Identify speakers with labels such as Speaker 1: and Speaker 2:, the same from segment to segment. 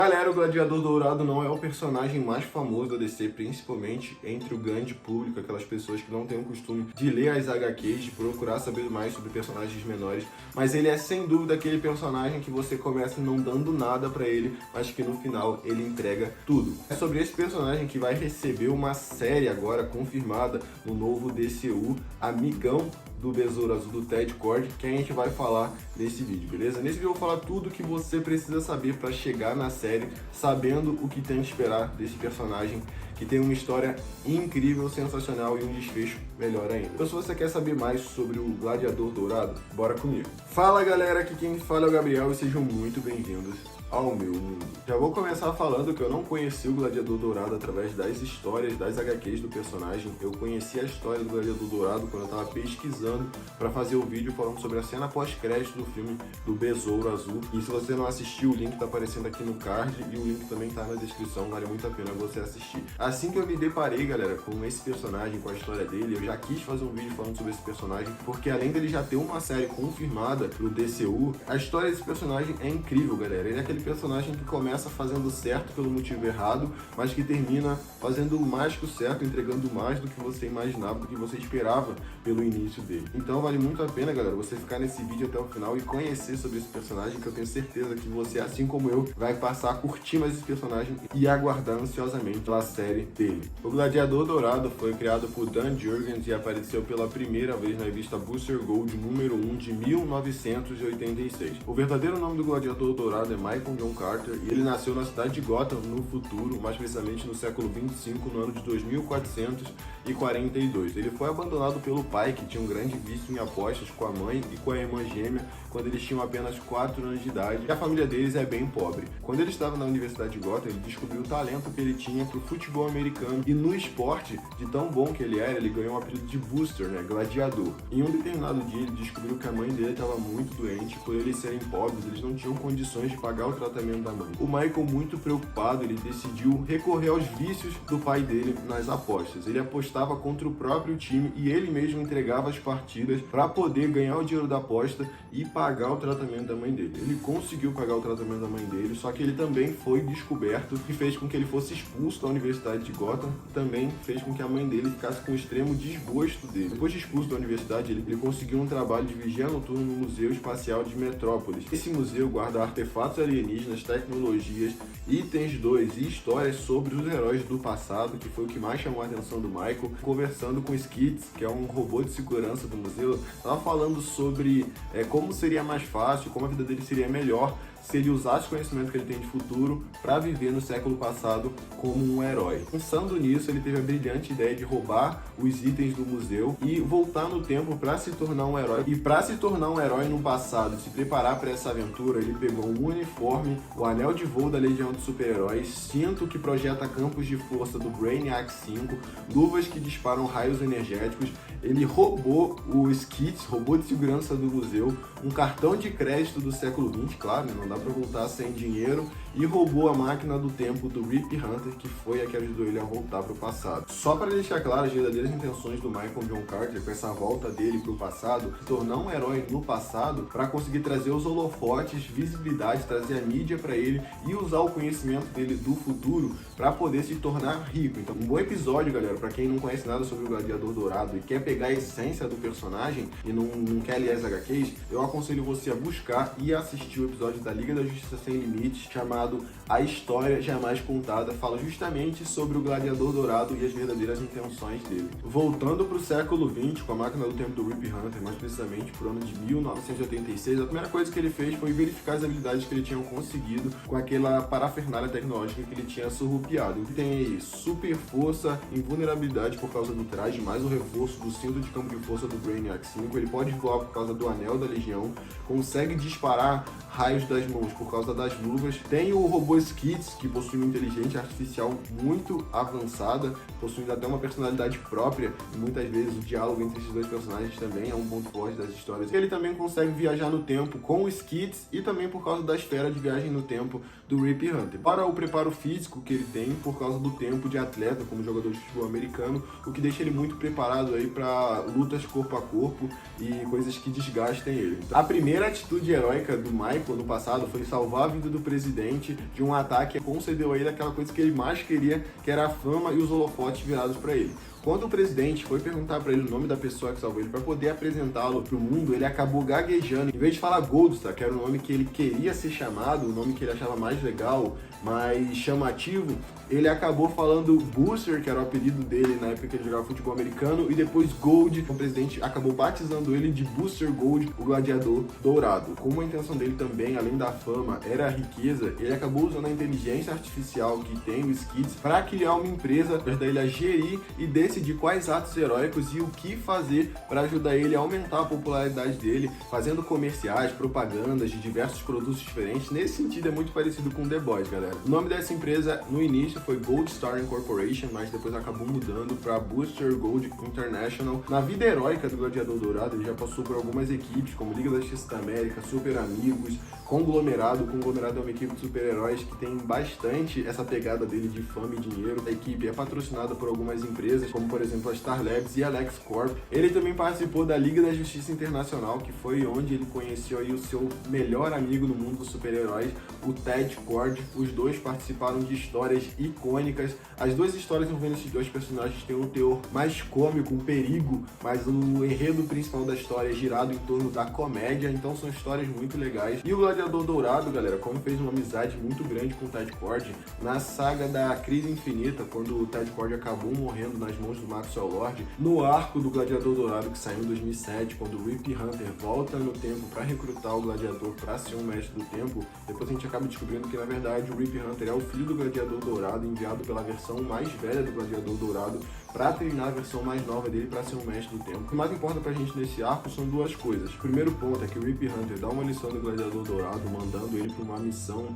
Speaker 1: Galera, o Gladiador Dourado não é o personagem mais famoso da DC, principalmente entre o grande público, aquelas pessoas que não têm o costume de ler as HQs, de procurar saber mais sobre personagens menores, mas ele é sem dúvida aquele personagem que você começa não dando nada pra ele, mas que no final ele entrega tudo. É sobre esse personagem que vai receber uma série agora confirmada no novo DCU, amigão do Besouro Azul, do Ted Kord, que a gente vai falar nesse vídeo, beleza? Nesse vídeo eu vou falar tudo que você precisa saber para chegar na série, sabendo o que tem que esperar desse personagem, que tem uma história incrível, sensacional e um desfecho melhor ainda. Então se você quer saber mais sobre o Gladiador Dourado, bora comigo. Fala galera, aqui quem fala é o Gabriel e sejam muito bem-vindos ao meu mundo. Já vou começar falando que eu não conheci o Gladiador Dourado através das histórias, das HQs do personagem. Eu conheci a história do Gladiador Dourado quando eu tava pesquisando para fazer o vídeo falando sobre a cena pós-crédito do filme do Besouro Azul. E se você não assistiu, o link tá aparecendo aqui no card e o link também tá na descrição, vale muito a pena você assistir. Assim que eu me deparei, galera, com esse personagem, com a história dele, eu já quis fazer um vídeo falando sobre esse personagem, porque além dele já ter uma série confirmada pro DCU, a história desse personagem é incrível, galera. Ele é aquele personagem que começa fazendo certo pelo motivo errado, mas que termina fazendo mais que o certo, entregando mais do que você imaginava, do que você esperava pelo início dele. Então vale muito a pena, galera, você ficar nesse vídeo até o final e conhecer sobre esse personagem, que eu tenho certeza que você, assim como eu, vai passar a curtir mais esse personagem e aguardar ansiosamente pela série dele. O Gladiador Dourado foi criado por Dan Jurgens e apareceu pela primeira vez na revista Booster Gold número 1 de 1986. O verdadeiro nome do Gladiador Dourado é Michael John Carter e ele nasceu na cidade de Gotham no futuro, mais precisamente no século 25, no ano de 2442. Ele foi abandonado pelo pai, que tinha um grande vício em apostas, com a mãe e com a irmã gêmea, quando eles tinham apenas 4 anos de idade, e a família deles é bem pobre. Quando ele estava na Universidade de Gotham, ele descobriu o talento que ele tinha pro futebol americano, e no esporte, de tão bom que ele era, ele ganhou o apelido de Booster, né, gladiador. Em um determinado dia, ele descobriu que a mãe dele estava muito doente, por eles serem pobres, eles não tinham condições de pagar o tratamento da mãe. O Michael, muito preocupado, ele decidiu recorrer aos vícios do pai dele nas apostas. Ele apostava contra o próprio time e ele mesmo entregava as partidas para poder ganhar o dinheiro da aposta e pagar o tratamento da mãe dele. Ele conseguiu pagar o tratamento da mãe dele, só que ele também foi descoberto, que fez com que ele fosse expulso da Universidade de Gotham, também fez com que a mãe dele ficasse com o extremo desgosto dele. Depois de expulso da universidade, ele conseguiu um trabalho de vigia noturno no Museu Espacial de Metrópolis. Esse museu guarda artefatos alienígenas, tecnologias, itens 2 e histórias sobre os heróis do passado, que foi o que mais chamou a atenção do Michael. Conversando com o Skids, que é um robô de segurança do museu, estava falando sobre como seria mais fácil, como a vida dele seria melhor se ele usasse o conhecimento que ele tem de futuro para viver no século passado como um herói. Pensando nisso, ele teve a brilhante ideia de roubar os itens do museu e voltar no tempo para se tornar um herói. E para se tornar um herói no passado e se preparar para essa aventura, ele pegou um uniforme, o anel de voo da Legião dos Super-Heróis, cinto que projeta campos de força do Brainiac 5, luvas que disparam raios energéticos. Ele roubou o Skids, robô de segurança do museu, um cartão de crédito do século 20, claro, não dá pra voltar sem dinheiro, e roubou a máquina do tempo do Rip Hunter, que foi a que ajudou ele a voltar pro passado. Só para deixar claro as verdadeiras intenções do Michael John Carter com essa volta dele pro passado, se tornar um herói no passado para conseguir trazer os holofotes, visibilidade, trazer a mídia para ele e usar o conhecimento dele do futuro para poder se tornar rico. Então, um bom episódio, galera, para quem não conhece nada sobre o Gladiador Dourado e quer pegar a essência do personagem e não quer ler as HQs, eu aconselho você a buscar e assistir o episódio da Liga da Justiça Sem Limites, chamado A História Jamais Contada. Fala justamente sobre o Gladiador Dourado e as verdadeiras intenções dele. Voltando para o século 20, com a máquina do tempo do Rip Hunter, mais precisamente pro ano de 1986, a primeira coisa que ele fez foi verificar as habilidades que ele tinha conseguido com aquela parafernália tecnológica que ele tinha surrupiado. Ele tem aí super força, invulnerabilidade por causa do traje, mais o reforço do cinto de campo de força do Brainiac 5, ele pode voar por causa do anel da Legião, consegue disparar raios das mãos por causa das luvas. Tem o robô Skids, que possui uma inteligência artificial muito avançada, possuindo até uma personalidade própria, e muitas vezes o diálogo entre esses dois personagens também é um ponto forte das histórias. Ele também consegue viajar no tempo com o Skids e também por causa da esfera de viagem no tempo do Rip Hunter. Para o preparo físico que ele tem por causa do tempo de atleta como jogador de futebol americano, o que deixa ele muito preparado aí para lutas corpo a corpo e coisas que desgastem ele. Então, a primeira atitude heróica do Michael no passado Dourado foi salvar a vida do presidente de um ataque que concedeu a ele aquela coisa que ele mais queria, que era a fama e os holofotes virados para ele. Quando o presidente foi perguntar para ele o nome da pessoa que salvou ele para poder apresentá-lo para o mundo, ele acabou gaguejando. Em vez de falar Goldstar, que era o nome que ele queria ser chamado, o nome que ele achava mais legal, mais chamativo, ele acabou falando Booster, que era o apelido dele na época que ele jogava futebol americano, e depois Gold. O presidente acabou batizando ele de Booster Gold, o gladiador dourado. Como a intenção dele também, além da fama, era a riqueza, ele acabou usando a inteligência artificial que tem o Skids para criar uma empresa para ajudar ele a gerir e decidir quais atos heróicos e o que fazer para ajudar ele a aumentar a popularidade dele, fazendo comerciais, propagandas de diversos produtos diferentes. Nesse sentido é muito parecido com The Boys, galera. O nome dessa empresa no início foi Gold Star Incorporation, mas depois acabou mudando para Booster Gold International. Na vida heróica do Gladiador Dourado, ele já passou por algumas equipes, como Liga da Justiça da América, Super Amigos, Conglomerado. O Conglomerado é uma equipe de super-heróis que tem bastante essa pegada dele de fama e dinheiro. A equipe é patrocinada por algumas empresas, como por exemplo a Star Labs e a LexCorp. Ele também participou da Liga da Justiça Internacional, que foi onde ele conheceu aí o seu melhor amigo no mundo dos super-heróis, o Ted Kord. Os dois participaram de histórias icônicas. As duas histórias envolvendo esses dois personagens têm um teor mais cômico, um perigo, mas o enredo principal da história é girado em torno da comédia, então são histórias muito legais. E o Gladiador Dourado, galera, como fez uma amizade muito grande com o Ted Kord, na saga da Crise Infinita, quando o Ted Kord acabou morrendo nas mãos do Maxwell Lord, no arco do Gladiador Dourado que saiu em 2007, quando o Rip Hunter volta no tempo para recrutar o Gladiador para ser um mestre do tempo, depois a gente acaba descobrindo que na verdade o Rip Hunter é o filho do Gladiador Dourado, enviado pela versão mais velha do Gladiador Dourado para treinar a versão mais nova dele para ser um mestre do tempo. O que mais importa pra gente nesse arco são duas coisas. O primeiro ponto é que o Rip Hunter dá uma lição do Gladiador Dourado, mandando ele para uma missão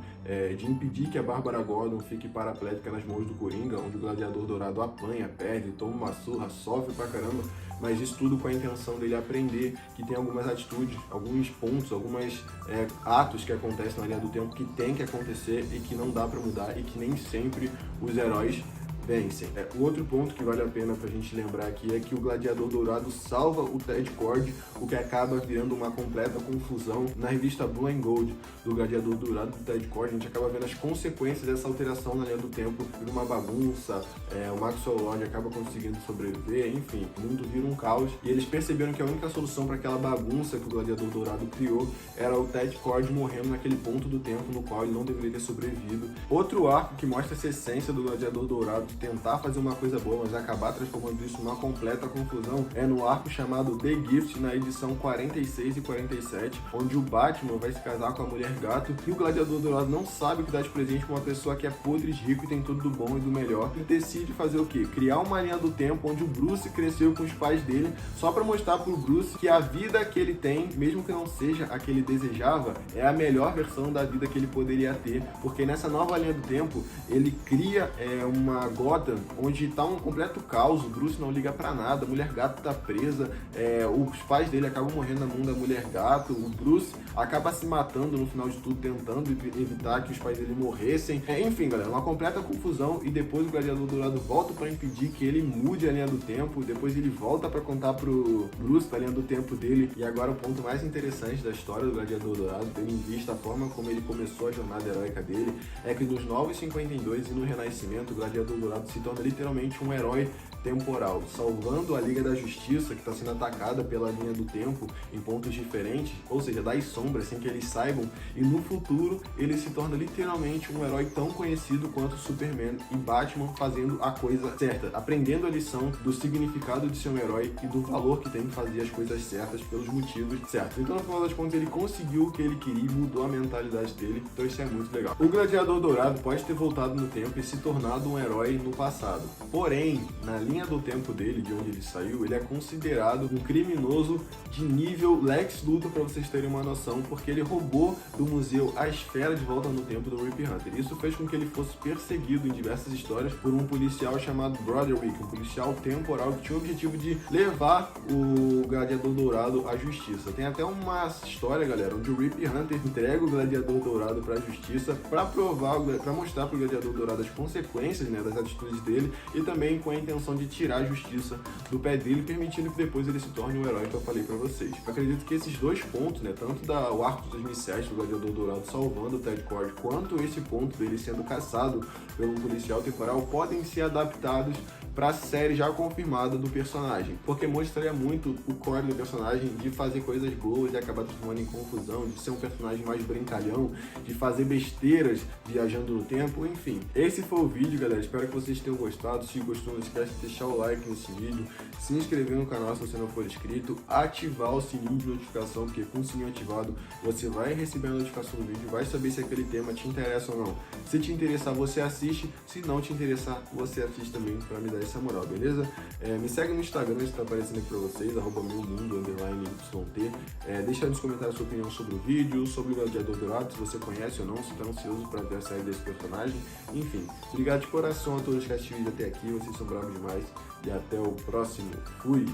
Speaker 1: de impedir que a Bárbara Gordon fique paraplégica nas mãos do Coringa, onde o Gladiador Dourado apanha, perde, toma uma surra, sofre pra caramba, mas isso tudo com a intenção dele aprender que tem algumas atitudes, alguns pontos, alguns atos que acontecem na linha do tempo que tem que acontecer e que não dá pra mudar e que nem sempre os heróis vencem. O outro ponto que vale a pena pra gente lembrar aqui é que o Gladiador Dourado salva o Ted Kord, o que acaba virando uma completa confusão. Na revista Blue and Gold do Gladiador Dourado do Ted Kord, a gente acaba vendo as consequências dessa alteração na linha do tempo, vira uma bagunça, o Maxwell Lord acaba conseguindo sobreviver, enfim, o mundo vira um caos, e eles perceberam que a única solução para aquela bagunça que o Gladiador Dourado criou era o Ted Kord morrendo naquele ponto do tempo no qual ele não deveria ter sobrevivido. Outro arco que mostra essa essência do Gladiador Dourado, tentar fazer uma coisa boa, mas acabar transformando isso numa completa confusão, é no arco chamado The Gift, na edição 46 e 47, onde o Batman vai se casar com a Mulher Gato e o Gladiador Dourado não sabe o que dar de presente pra uma pessoa que é podre de rico e tem tudo do bom e do melhor, e decide fazer o quê? Criar uma linha do tempo onde o Bruce cresceu com os pais dele, só pra mostrar pro Bruce que a vida que ele tem, mesmo que não seja a que ele desejava, é a melhor versão da vida que ele poderia ter, porque nessa nova linha do tempo, ele cria uma Gotham, onde tá um completo caos, o Bruce não liga pra nada, a Mulher Gato tá presa, os pais dele acabam morrendo na mão da Mulher Gato, o Bruce acaba se matando no final de tudo, tentando evitar que os pais dele morressem. Enfim, galera, uma completa confusão, e depois o Gladiador Dourado volta pra impedir que ele mude a linha do tempo, depois ele volta pra contar pro Bruce da linha do tempo dele, e agora o ponto mais interessante da história do Gladiador Dourado, tendo em vista a forma como ele começou a jornada heróica dele, é que nos Novos 52 e no Renascimento, o Gladiador Dourado se torna literalmente um herói temporal, salvando a Liga da Justiça, que está sendo atacada pela linha do tempo em pontos diferentes, ou seja, das sombras, sem que eles saibam, e no futuro ele se torna literalmente um herói tão conhecido quanto Superman e Batman, fazendo a coisa certa, aprendendo a lição do significado de ser um herói e do valor que tem que fazer as coisas certas pelos motivos certos. Então, no final das contas, ele conseguiu o que ele queria, mudou a mentalidade dele, então isso é muito legal. O Gladiador Dourado pode ter voltado no tempo e se tornado um herói no passado, porém, na linha do tempo dele, de onde ele saiu, ele é considerado um criminoso de nível Lex Luthor, para vocês terem uma noção, porque ele roubou do museu a esfera de volta no tempo do Rip Hunter. Isso fez com que ele fosse perseguido em diversas histórias por um policial chamado Broderick, um policial temporal que tinha o objetivo de levar o Gladiador Dourado à justiça. Tem até uma história, galera, onde o Rip Hunter entrega o Gladiador Dourado para a justiça para mostrar para o Gladiador Dourado as consequências, né, das atitudes dele, e também com a intenção de pode tirar a justiça do pé dele, permitindo que depois ele se torne o herói que eu falei pra vocês. Eu acredito que esses dois pontos, né, tanto o arco de 2007 do Gladiador Dourado salvando o Ted Kord, quanto esse ponto dele sendo caçado pelo policial temporal, podem ser adaptados para a série já confirmada do personagem, porque mostraria muito o core do personagem de fazer coisas boas e acabar transformando em confusão, de ser um personagem mais brincalhão, de fazer besteiras viajando no tempo, enfim. Esse foi o vídeo, galera, espero que vocês tenham gostado. Se gostou, não esquece de deixar o like nesse vídeo, se inscrever no canal se você não for inscrito, ativar o sininho de notificação, porque com o sininho ativado você vai receber a notificação do vídeo, vai saber se aquele tema te interessa ou não. Se te interessar, você assiste, se não te interessar, você assiste também, para me dar essa moral, beleza? Me segue no Instagram, está aparecendo aqui pra vocês, @meumundo_yt. Deixa nos comentários a sua opinião sobre o vídeo, sobre o Gladiador Dourado, se você conhece ou não, se está ansioso para ver a série desse personagem. Enfim, obrigado de coração a todos que assistiram até aqui, vocês são bravos demais e até o próximo. Fui!